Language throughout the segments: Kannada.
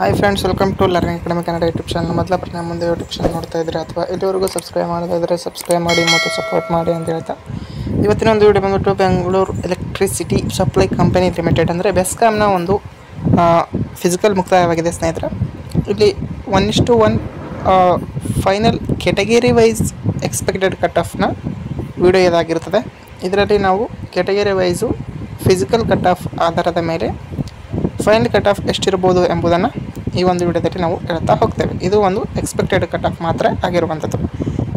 Hi friends, welcome to learning academy Kannada YouTube channel. ಮೊದಲ ಪ್ರತಿ ಮುಂದೆ ಯೂಟ್ಯೂಬ್ ಚಾನಲ್ ನೋಡ್ತಾ ಇದ್ದರೆ ಅಥವಾ ಇಲ್ಲಿವರೆಗೂ ಸಬ್ಸ್ಕ್ರೈಬ್ ಮಾಡ್ತಾ ಇದ್ದರೆ ಸಬ್ಸ್ಕ್ರೈಬ್ ಮಾಡಿ ಮತ್ತು ಸಪೋರ್ಟ್ ಮಾಡಿ ಅಂತ ಹೇಳ್ತಾ ಇವತ್ತಿನ ಒಂದು ವಿಡಿಯೋ ಬಂದ್ಬಿಟ್ಟು Bengaluru electricity supply company limited ಅಂದರೆ ಬೆಸ್ಕಾಮ್ನ ಒಂದು ಫಿಸಿಕಲ್ ಮುಕ್ತಾಯವಾಗಿದೆ ಸ್ನೇಹಿತರೆ. ಇಲ್ಲಿ 1:1 final category wise expected cut ಆಫ್ನ ವಿಡಿಯೋ ಇದಾಗಿರುತ್ತದೆ. ಇದರಲ್ಲಿ ನಾವು category wise physical cut off ಆಧಾರದ ಮೇಲೆ ಫೈನಲ್ ಕಟ್ ಆಫ್ ಎಷ್ಟಿರ್ಬೋದು ಎಂಬುದನ್ನು ಈ ಒಂದು ವಿಡಿಯೋದಲ್ಲಿ ನಾವು ಹೇಳ್ತಾ ಹೋಗ್ತೇವೆ. ಇದು ಒಂದು ಎಕ್ಸ್ಪೆಕ್ಟೆಡ್ ಕಟ್ ಆಫ್ ಮಾತ್ರ ಆಗಿರುವಂಥದ್ದು.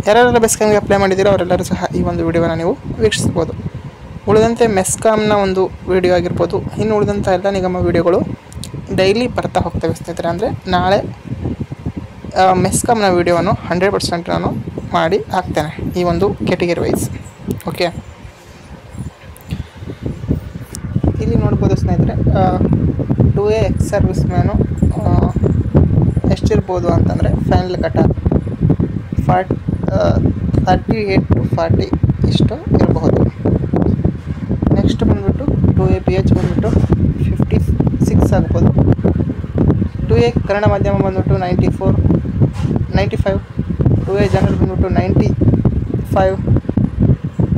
ಯಾರೆಲ್ಲ ಬೆಸ್ಕಾಮ್ಗೆ ಅಪ್ಲೈ ಮಾಡಿದ್ದೀರೋ ಅವರೆಲ್ಲರೂ ಸಹ ಈ ಒಂದು ವಿಡಿಯೋವನ್ನು ನೀವು ವೀಕ್ಷಿಸ್ಬೋದು. ಉಳಿದಂತೆ ಮೆಸ್ಕಾಮ್ನ ಒಂದು ವಿಡಿಯೋ ಆಗಿರ್ಬೋದು, ಇನ್ನು ಉಳಿದಂಥ ಎಲ್ಲ ನಿಗಮ ವಿಡಿಯೋಗಳು ಡೈಲಿ ಬರ್ತಾ ಹೋಗ್ತೇವೆ ಸ್ನೇಹಿತರೆ. ಅಂದರೆ ನಾಳೆ ಮೆಸ್ಕಾಮ್ನ ವಿಡಿಯೋವನ್ನು 100% ನಾನು ಮಾಡಿ ಹಾಕ್ತೇನೆ ಈ ಒಂದು ಕೆಟಗರಿ ವೈಸ್. ಓಕೆ, ಇಲ್ಲಿ ನೋಡ್ಬೋದು ಸ್ನೇಹಿತರೆ, 2A ಎಕ್ಸ್ ಸರ್ವಿಸ್ ಮ್ಯಾನು ಎಷ್ಟಿರ್ಬೋದು ಅಂತಂದರೆ ಫೈನಲ್ ಕಟ್ ಆಫ್ 38 to 40 ಇಷ್ಟು ಇರಬಹುದು. ನೆಕ್ಸ್ಟ್ ಬಂದ್ಬಿಟ್ಟು 2A PH ಬಂದ್ಬಿಟ್ಟು 56 ಆಗ್ಬೋದು. 2A ಕನ್ನಡ ಮಾಧ್ಯಮ ಬಂದ್ಬಿಟ್ಟು 95. 2A ಜನರಲ್ ಬಂದ್ಬಿಟ್ಟು 95.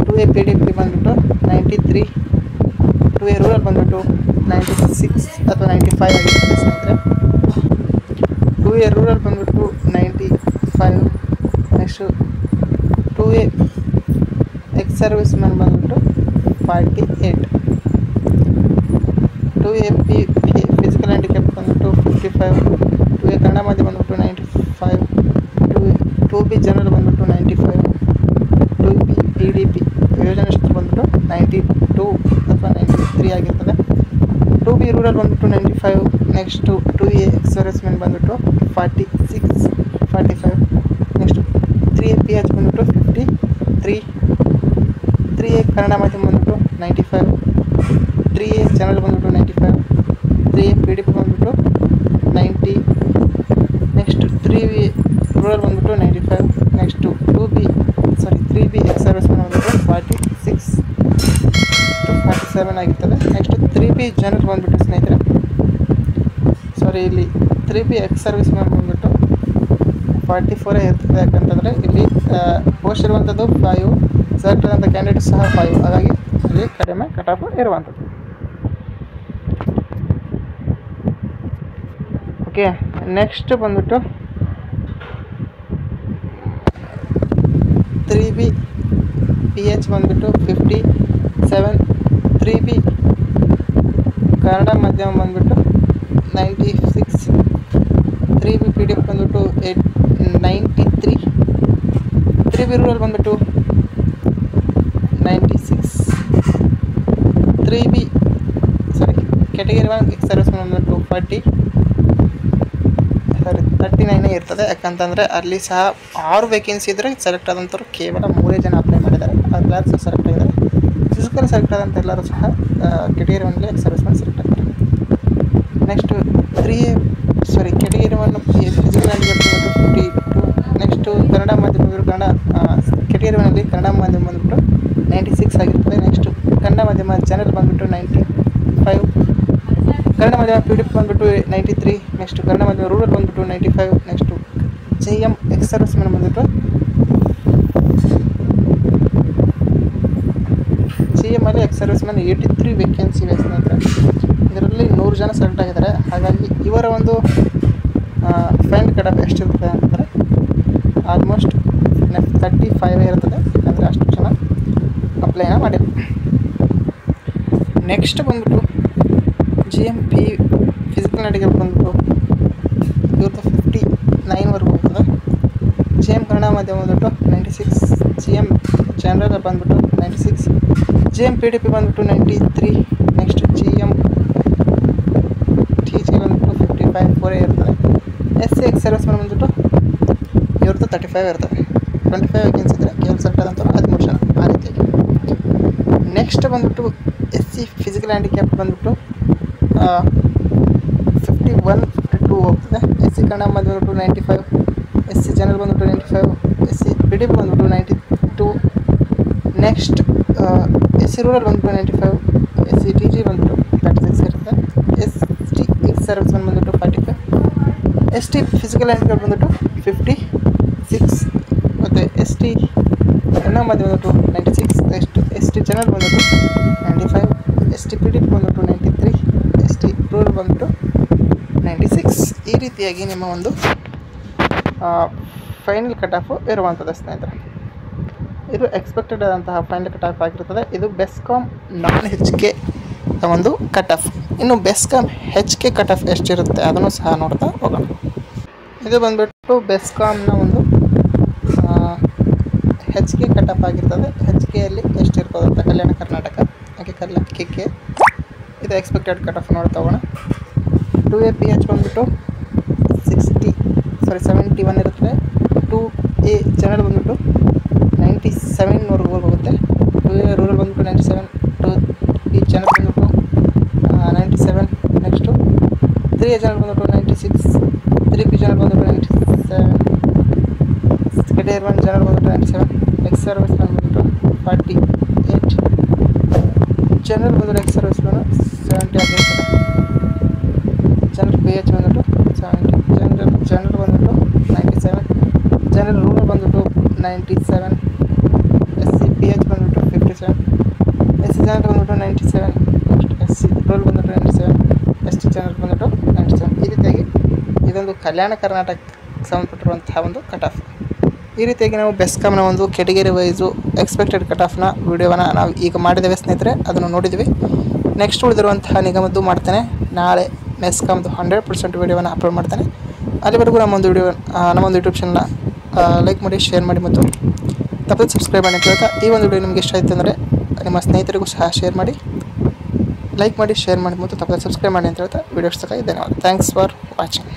2A PDP ಬಂದ್ಬಿಟ್ಟು 93. 2A ರೂರಲ್ ಬಂದ್ಬಿಟ್ಟು 96 ಅಥವಾ 95 ಆಗಿರ್ತದೆ ಸ್ನೇಹಿತರೆ. 2A ರೂರಲ್ ಬಂದ್ಬಿಟ್ಟು 95. Next 2A ex service man ಬಂದ್ಬಿಟ್ಟು 48. 2A ಫಿಸಿಕಲ್ ಹ್ಯಾಂಡಿಕ್ಯಾಪ್ ಬಂದ್ಬಿಟ್ಟು 55. 2A ಕನ್ನಡ ಮಾಧ್ಯಮ ಬಂದ್ಬಿಟ್ಟು 95. 2B ಜನರಲ್ ಬಂದ್ಬಿಟ್ಟು 95. 2B PDP ಯೋಜನೆಷ್ಟು ಬಂದ್ಬಿಟ್ಟು 92 ಅಥವಾ 93 ಆಗಿರ್ತದೆ. 2B ರೂರಲ್ ಬಂದ್ಬಿಟ್ಟು 95. Next 2A ex service man ಬಂದ್ಬಿಟ್ಟು 46, 45. ನೆಕ್ಸ್ಟು 3A PH ಬಂದ್ಬಿಟ್ಟು 53. 3A ಕನ್ನಡ ಮಾಧ್ಯಮ ಬಂದ್ಬಿಟ್ಟು 95. 3A ಜನರಲ್ ಬಂದ್ಬಿಟ್ಟು 95. 3A PDP ಬಂದ್ಬಿಟ್ಟು 90. ನೆಕ್ಸ್ಟ್ 3B ರೂರಲ್ ಬಂದ್ಬಿಟ್ಟು 95. Next 3B ex service man ಬಂದ್ಬಿಟ್ಟು 46 to 47 ಆಗಿರ್ತದೆ. ನೆಕ್ಸ್ಟ್ 3B ಜನರಲ್ ಬಂದ್ಬಿಟ್ಟು ಸ್ನೇಹಿತರೆ, ಇಲ್ಲಿ 3B ಎಕ್ಸ್ ಸರ್ವಿಸ್ ಮ್ಯಾನ್ ಬಂದ್ಬಿಟ್ಟು 44 ಇರ್ತದೆ. ಯಾಕಂತಂದರೆ ಇಲ್ಲಿ ಪೋಸ್ಟ್ ಇರುವಂಥದ್ದು 5, ಸೆಲೆಕ್ಟ್ ಆದಂಥ ಕ್ಯಾಂಡಿಡೇಟ್ ಸಹ 5, ಹಾಗಾಗಿ ಇಲ್ಲಿ ಕಡಿಮೆ ಕಟ್ ಆಫ್ ಇರುವಂಥದ್ದು. ಓಕೆ, ನೆಕ್ಸ್ಟ್ ಬಂದ್ಬಿಟ್ಟು 3B PH ಬಂದ್ಬಿಟ್ಟು 57. 3B ಕನ್ನಡ ಮಾಧ್ಯಮ ಬಂದ್ಬಿಟ್ಟು 96. 3B PDP ಬಂದ್ಬಿಟ್ಟು 93. 3B ರೂರಲ್ ಬಂದ್ಬಿಟ್ಟು 96. 3B ಕೆಟಗರಿ 1 ಎಕ್ಸ್ ಸರ್ವಿಸ್ ಬಂದ್ಬಿಟ್ಟು 39 ಇರ್ತದೆ. ಯಾಕಂತಂದರೆ ಅಲ್ಲಿ ಸಹ 6 ವೇಕೆನ್ಸಿ ಇದ್ದರೆ ಸೆಲೆಕ್ಟ್ ಆದಂಥವ್ರು ಕೇವಲ 3 ಜನ ಅಪ್ಲೈ ಮಾಡಿದ್ದಾರೆ. ಅದೆಲ್ಲರೂ ಸಹ ಸೆಲೆಕ್ಟ್ ಆಗಿದ್ದಾರೆ. ಫಿಸಿಕಲ್ ಸೆಲೆಕ್ಟ್ ಆದಂಥ ಎಲ್ಲರೂ ಸಹ category 1 ex service man select ಆಗ್ತಾರೆ. ನೆಕ್ಸ್ಟು ಕೆಟಗರಿ 1 ಫಿಸಿಕಲ್ ಹ್ಯಾಂಡಿಕ್ಯಾಪ್ ಬಂದ್ಬಿಟ್ಟು 52. ನೆಕ್ಸ್ಟು ಕನ್ನಡ ಮಾಧ್ಯಮ ಕೆಟಗರಿ 1 ಕನ್ನಡ ಮಾಧ್ಯಮ ಬಂದ್ಬಿಟ್ಟು 96 ಆಗಿರ್ತದೆ. ನೆಕ್ಸ್ಟು ಕನ್ನಡ ಮಾಧ್ಯಮ ಜನರಲ್ ಬಂದ್ಬಿಟ್ಟು 95. ಕನ್ನಡ ಮಾಧ್ಯಮ PDP ಬಂದ್ಬಿಟ್ಟು 93. ನೆಕ್ಸ್ಟು ಕನ್ನಡ ಮಾಧ್ಯಮ ರೂರಲ್ ಬಂದ್ಬಿಟ್ಟು 95. Next JM ex service man ಬಂದ್ಬಿಟ್ಟು JM ಅಲ್ಲಿ ಎಕ್ಸ್ ಸರ್ವಿಸ್ ಮ್ಯಾನ್ 83 ವೇಕೆನ್ಸಿ ಇದೆ ಸ್ನೇಹಿತರೆ. ಇದರಲ್ಲಿ 100 ಜನ ಸೆಲೆಕ್ಟ್ ಆಗಿದ್ದಾರೆ. ಹಾಗಾಗಿ ಇವರ ಒಂದು ಫೈನಲ್ ಕಟ್ ಆಫ್ ಎಷ್ಟಿರ್ತದೆ ಅಂತಂದರೆ ಆಲ್ಮೋಸ್ಟ್ 35 ಇರ್ತದೆ. ಯಾಕಂದರೆ ಅಷ್ಟು ಜನ ಅಪ್ಲೈನ ಮಾಡಿಲ್ಲ. ನೆಕ್ಸ್ಟ್ ಬಂದ್ಬಿಟ್ಟು GMP ಫಿಸಿಕಲ್ ಹ್ಯಾಂಡಿಕ್ಯಾಪ್ ಬಂದ್ಬಿಟ್ಟು ಇವ್ರದ್ದು 59ವರೆಗೂ ಹೋಗ್ತದೆ. JM ಕನ್ನಡ ಮಾಧ್ಯಮ ಬಂದ್ಬಿಟ್ಟು 96. JM ಜನರಲ್ ಬಂದ್ಬಿಟ್ಟು 96. JM PDP ಬಂದ್ಬಿಟ್ಟು 93. ನೆಕ್ಸ್ಟ್ GM TG ಬಂದ್ಬಿಟ್ಟು 55 ಇರ್ತದೆ. SC ಎಕ್ಸ್ ಸರ್ವಿಸ್ ಮ್ಯಾನ್ ಬಂದ್ಬಿಟ್ಟು ಇವ್ರದ್ದು 35 ಇರ್ತದೆ. 25 ವೇಕೆನ್ಸಿ ಇದ್ದರೆ ಕೇವಲ ಸೆಲೆಕ್ಟ್ ಆದಂಥವ್ರು 13 ಜನ, ಆ ರೀತಿಯಾಗಿ. ನೆಕ್ಸ್ಟ್ ಬಂದ್ಬಿಟ್ಟು SC ಫಿಸಿಕಲ್ ಹ್ಯಾಂಡಿಕ್ಯಾಪ್ ಬಂದ್ಬಿಟ್ಟು 51, 52 ಹೋಗ್ತದೆ. SC ಕನ್ನಡ ಮಾಧ್ಯಮ ಬಂದ್ಬಿಟ್ಟು 95. SC ಜನರಲ್ ಬಂದ್ಬಿಟ್ಟು 95. SC PDP ಬಂದ್ಬಿಟ್ಟು 92. ನೆಕ್ಸ್ಟ್ SC ರೂರಲ್ ಬಂದ್ಬಿಟ್ಟು 95. SC TG ಬಂದ್ಬಿಟ್ಟು 36 ಇರುತ್ತೆ. ST ಎಕ್ಸ್ ಸರ್ವಿಸ್ ಬಂದ್ಬಿಟ್ಟು 45. ಎಸ್ ಟಿ ಫಿಸಿಕಲ್ ಹ್ಯಾಂಡಿಕ್ಯಾಪ್ ಬಂದ್ಬಿಟ್ಟು 56 ಮತ್ತು ಎಸ್ ಟಿ ಎನ್ಎಮ್ಮದಿ ಬಂದ್ಬಿಟ್ಟು 96, ಎಸ್ ಟಿ ಜನರಲ್ ಬಂದ್ಬಿಟ್ಟು 95, ಎಸ್ ಟಿ ಪಿ ಡಿ ಬಂದ್ಬಿಟ್ಟು 93, ಎಸ್ ಟಿ ರೂರಲ್ ಬಂದ್ಬಿಟ್ಟು 96. ಈ ರೀತಿಯಾಗಿ ನಿಮ್ಮ ಒಂದು ಫೈನಲ್ ಕಟ್ ಆಫು ಇರುವಂಥದ್ದು ಸ್ನೇಹಿತರೆ. ಇದು ಎಕ್ಸ್ಪೆಕ್ಟೆಡ್ ಆದಂತಹ ಫೈನಲ್ ಕಟ್ ಆಫ್ ಆಗಿರ್ತದೆ. ಇದು ಬೆಸ್ಕಾಮ್ ನಾನ್ ಹೆಚ್ ಕೆ ಒಂದು ಕಟ್ ಆಫ್. ಇನ್ನು BESCOM H K cut off ಎಷ್ಟಿರುತ್ತೆ ಅದನ್ನು ಸಹ ನೋಡ್ತಾ ಹೋಗೋಣ. ಇದು ಬಂದ್ಬಿಟ್ಟು ಬೆಸ್ಕಾಮ್ನ ಒಂದು ಹೆಚ್ ಕೆ ಕಟ್ ಆಫ್ ಆಗಿರ್ತದೆ. ಹೆಚ್ ಕೆಯಲ್ಲಿ ಎಷ್ಟಿರ್ತದೆ ಅಂತ ಕಲ್ಯಾಣ ಕರ್ನಾಟಕ ಹಾಗೆ ಕೆ ಇದು ಎಕ್ಸ್ಪೆಕ್ಟೆಡ್ ಕಟ್ ಆಫ್ ನೋಡ್ತಾ ಹೋಗೋಣ. 2A PH ಬಂದ್ಬಿಟ್ಟು 71 ಇರುತ್ತೆ. 2A ಜನರಲ್ ಬಂದ್ಬಿಟ್ಟು 97ವರೆಗೂ ಹೋಗುತ್ತೆ. 2A ರೂರಲ್ ಬಂದ್ಬಿಟ್ಟು 97, 2B ಜನರಲ್ ಬಂದ್ಬಿಟ್ಟು 97, ನೆಕ್ಸ್ಟು 3A ಜನರಲ್ ಬಂದ್ಬಿಟ್ಟು 96, 3B ಜನರಲ್ ಬಂದ್ಬಿಟ್ಟು 97, Category 1 ಜನರಲ್ ಬಂದ್ಬಿಟ್ಟು 97, ಎಕ್ಸ್ ಸರ್ವಿಸ್ ಬಂದ್ಬಿಟ್ಟು 48, ಜನರಲ್ ಬಂದ್ಬಿಟ್ಟು ಎಕ್ಸ್ ಸರ್ವಿಸ್ ಲೋನು 70 ಆಗಿರ್ತದೆ. ಜನರಲ್ PH ಬಂದ್ಬಿಟ್ಟು 70, ಜನರಲ್ ಬಂದ್ಬಿಟ್ಟು 97, ಜನರಲ್ ರೂರಲ್ ಬಂದ್ಬಿಟ್ಟು 97, SC PH ಬಂದ್ಬಿಟ್ಟು 57, SC ಜನರಲ್ ಬಂದ್ಬಿಟ್ಟು 97, ನೆಕ್ಸ್ಟ್ SC ರೂರಲ್ ಬಂದ್ಬಿಟ್ಟು 97, ST ಜನರಲ್ ಬಂದ್ಬಿಟ್ಟು 97. ಈ ರೀತಿಯಾಗಿ ಇದೊಂದು ಕಲ್ಯಾಣ ಕರ್ನಾಟಕಕ್ಕೆ ಸಂಬಂಧಪಟ್ಟಿರುವಂತಹ ಒಂದು ಕಟ್ ಆಫ್. ಈ ರೀತಿಯಾಗಿ ನಾವು ಬೆಸ್ಕಾಮ್ನ ಒಂದು ಕೆಟಗರಿ ವೈಸು ಎಕ್ಸ್ಪೆಕ್ಟೆಡ್ ಕಟ್ ಆಫ್ನ ವಿಡಿಯೋವನ್ನು ನಾವು ಈಗ ಮಾಡಿದ್ದೇವೆ ಸ್ನೇಹಿತರೆ, ಅದನ್ನು ನೋಡಿದ್ವಿ. ನೆಕ್ಸ್ಟ್ ಉಳಿದಿರುವಂತಹ ನಿಗಮದ್ದು ಮಾಡ್ತೇನೆ. ನಾಳೆ ಮೆಸ್ಕಾಮ್ದು 100% ವಿಡಿಯೋವನ್ನು ಅಪ್ಲೋಡ್ ಮಾಡ್ತೇನೆ. ಅಲ್ಲಿವರೆಗೂ ನಮ್ಮೊಂದು ಯೂಟ್ಯೂಬ್ ಚಾನಲ್ನ ಲೈಕ್ ಮಾಡಿ, ಶೇರ್ ಮಾಡಿ ಮತ್ತು ತಪ್ಪದೆ ಸಬ್ಸ್ಕ್ರೈಬ್ ಮಾಡಿ ಅಂತ ಹೇಳ್ತಾ, ಈ ಒಂದು ವಿಡಿಯೋ ನಿಮಗೆ ಇಷ್ಟ ಆಯಿತು ಅಂದರೆ ನಿಮ್ಮ ಸ್ನೇಹಿತರಿಗೂ ಸಹ ಶೇರ್ ಮಾಡಿ, ಲೈಕ್ ಮಾಡಿ, ಶೇರ್ ಮಾಡಿ ಮತ್ತು ತಪ್ಪದೆ ಸಬ್ಸ್ಕ್ರೈಬ್ ಮಾಡಿ ಅಂತ ಹೇಳ್ತಾ ವಿಡಿಯೋ ಇಷ್ಟಕ್ಕಾಗಿ ಧನ್ಯವಾದ. Thanks for watching.